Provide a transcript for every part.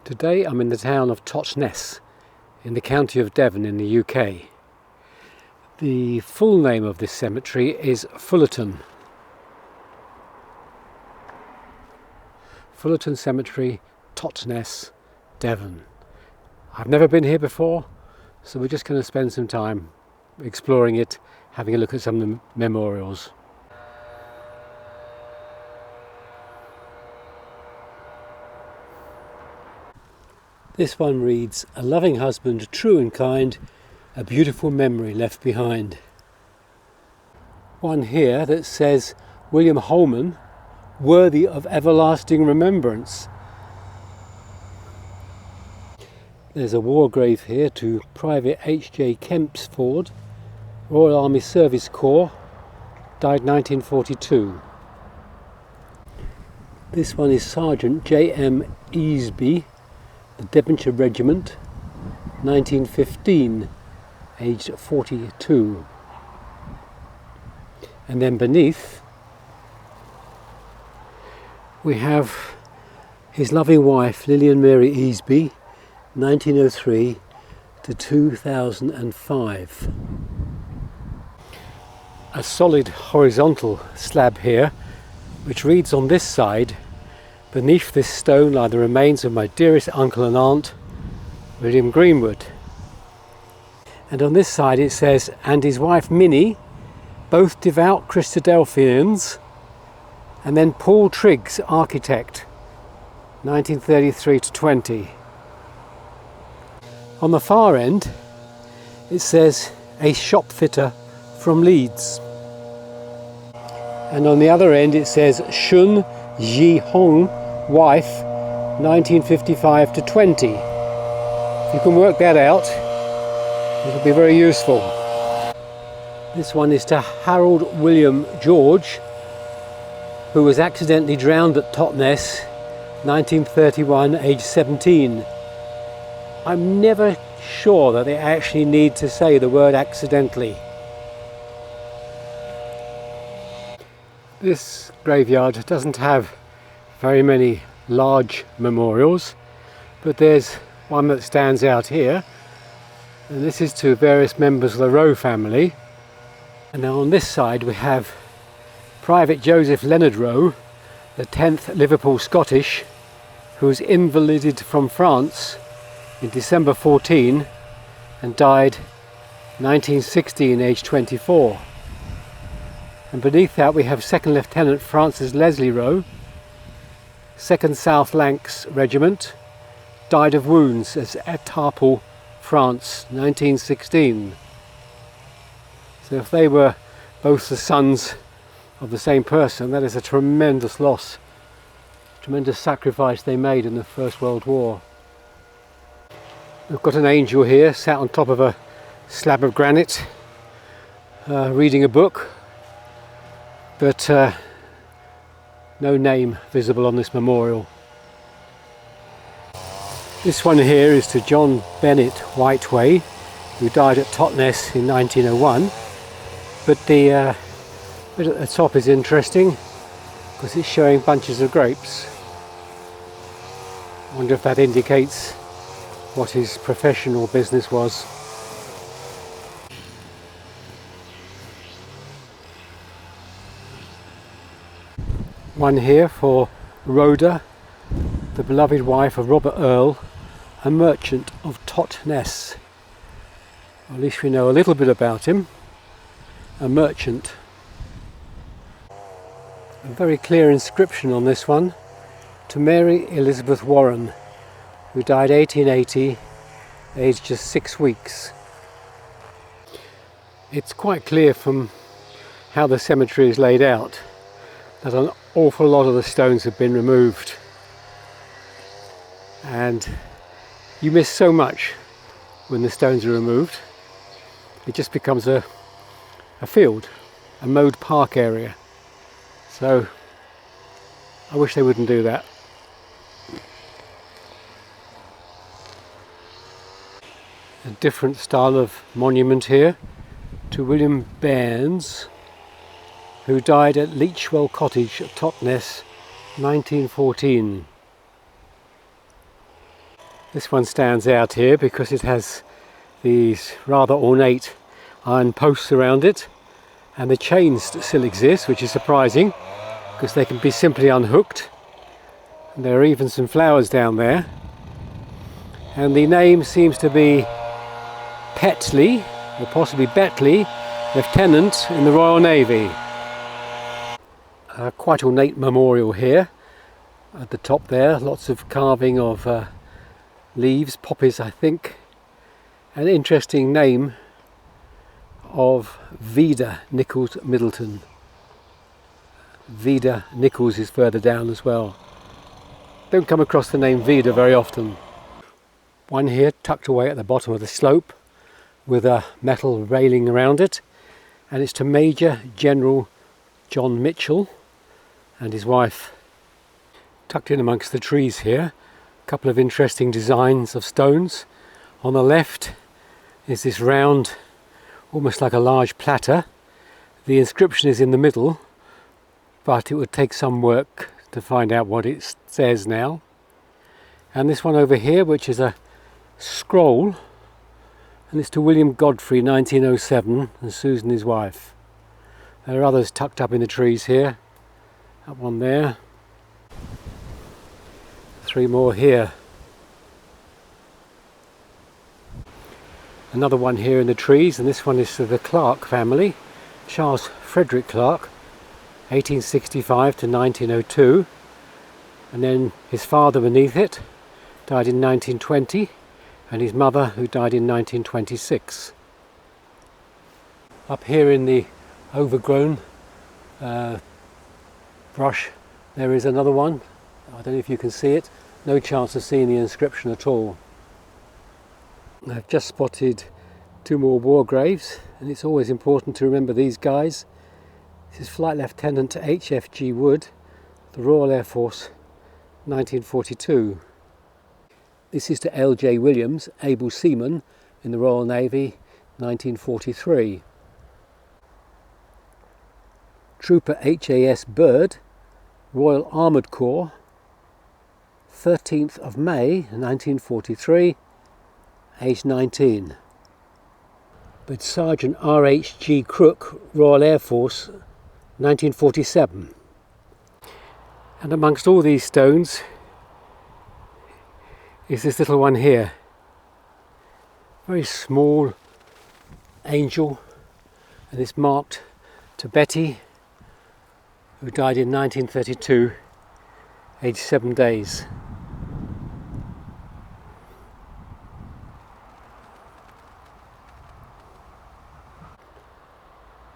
Today I'm in the town of Totnes in the county of Devon in the UK. The full name of this cemetery is Follaton Cemetery, Totnes, Devon. I've never been here before, so we're just going to spend some time exploring it, having a look at some of the memorials. This one reads, "A loving husband, true and kind, a beautiful memory left behind." One here that says, "William Holman, worthy of everlasting remembrance." There's a war grave here to Private H.J. Kempsford, Royal Army Service Corps, died 1942. This one is Sergeant J.M. Easby, the Devonshire Regiment, 1915, aged 42. And then beneath we have his loving wife Lillian Mary Easby, 1903 to 2005. A solid horizontal slab here, which reads on this side, "Beneath this stone lie the remains of my dearest uncle and aunt, William Greenwood." And on this side it says, "And his wife Minnie, both devout Christadelphians," and then Paul Triggs, architect, 1933 to 20. On the far end it says, "A shop fitter from Leeds." And on the other end it says, "Shun Ji Hong, wife, 1955 to 20. If you can work that out, it'll be very useful. This one is to Harold William George, who was accidentally drowned at Totnes, 1931, age 17. I'm never sure that they actually need to say the word accidentally. This graveyard doesn't have very many large memorials, but there's one that stands out here, and this is to various members of the Rowe family. And now on this side we have Private Joseph Leonard Rowe, the 10th Liverpool Scottish, who was invalided from France in December 14 and died 1916, aged 24. And beneath that we have 2nd Lieutenant Francis Leslie Rowe, 2nd South Lancs Regiment, died of wounds at Tarpel, France, 1916. So if they were both the sons of the same person, that is a tremendous loss, tremendous sacrifice they made in the First World War. We've got an angel here sat on top of a slab of granite, reading a book, but no name visible on this memorial. This one here is to John Bennett Whiteway, who died at Totnes in 1901, but the bit at the top is interesting because it's showing bunches of grapes. I wonder if that indicates what his professional business was. One here for Rhoda, the beloved wife of Robert Earl, a merchant of Totnes. At least we know a little bit about him. A merchant. A very clear inscription on this one, to Mary Elizabeth Warren, who died 1880, aged just 6 weeks. It's quite clear from how the cemetery is laid out that an awful lot of the stones have been removed, and you miss so much when the stones are removed. It just becomes a field, a mowed park area. So I wish they wouldn't do that. A different style of monument here to William Bairns, who died at Leechwell Cottage at Totnes, 1914. This one stands out here because it has these rather ornate iron posts around it, and the chains still exist, which is surprising because they can be simply unhooked. And there are even some flowers down there, and the name seems to be Petley, or possibly Betley, Lieutenant in the Royal Navy. Quite ornate memorial here at the top there, lots of carving of leaves, poppies I think. An interesting name of Vida Nichols Middleton. Vida Nichols is further down as well. Don't come across the name Vida very often. One here tucked away at the bottom of the slope with a metal railing around it, and it's to Major General John Mitchell and his wife. Tucked in amongst the trees here, a couple of interesting designs of stones. On the left is this round, almost like a large platter. The inscription is in the middle, but it would take some work to find out what it says now. And this one over here, which is a scroll, and it's to William Godfrey, 1907, and Susan, his wife. There are others tucked up in the trees here. That one there. 3 more here. Another one here in the trees, and this one is to the Clark family. Charles Frederick Clark, 1865 to 1902. And then his father beneath it died in 1920, and his mother, who died in 1926. Up here in the overgrown brush there is another one. I don't know if you can see it. No chance of seeing the inscription at all. I've just spotted 2 more war graves, and it's always important to remember these guys. This is Flight Lieutenant H.F.G. Wood, the Royal Air Force, 1942. This is to L.J. Williams, able seaman in the Royal Navy, 1943. Trooper H.A.S. Bird, Royal Armoured Corps, 13th of May 1943, aged 19. But Sergeant R.H.G. Crook, Royal Air Force, 1947. And amongst all these stones is this little one here. Very small angel, and it's marked to Betty, who died in 1932, aged 7 days.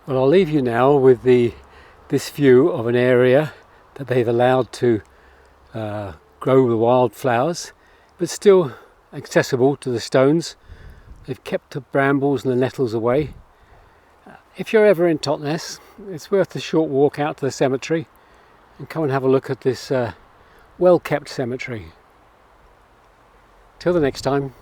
Well, I'll leave you now with this view of an area that they've allowed to grow the wildflowers, but still accessible to the stones. They've kept the brambles and the nettles away. If you're ever in Totnes, it's worth a short walk out to the cemetery and come and have a look at this well-kept cemetery. Till the next time.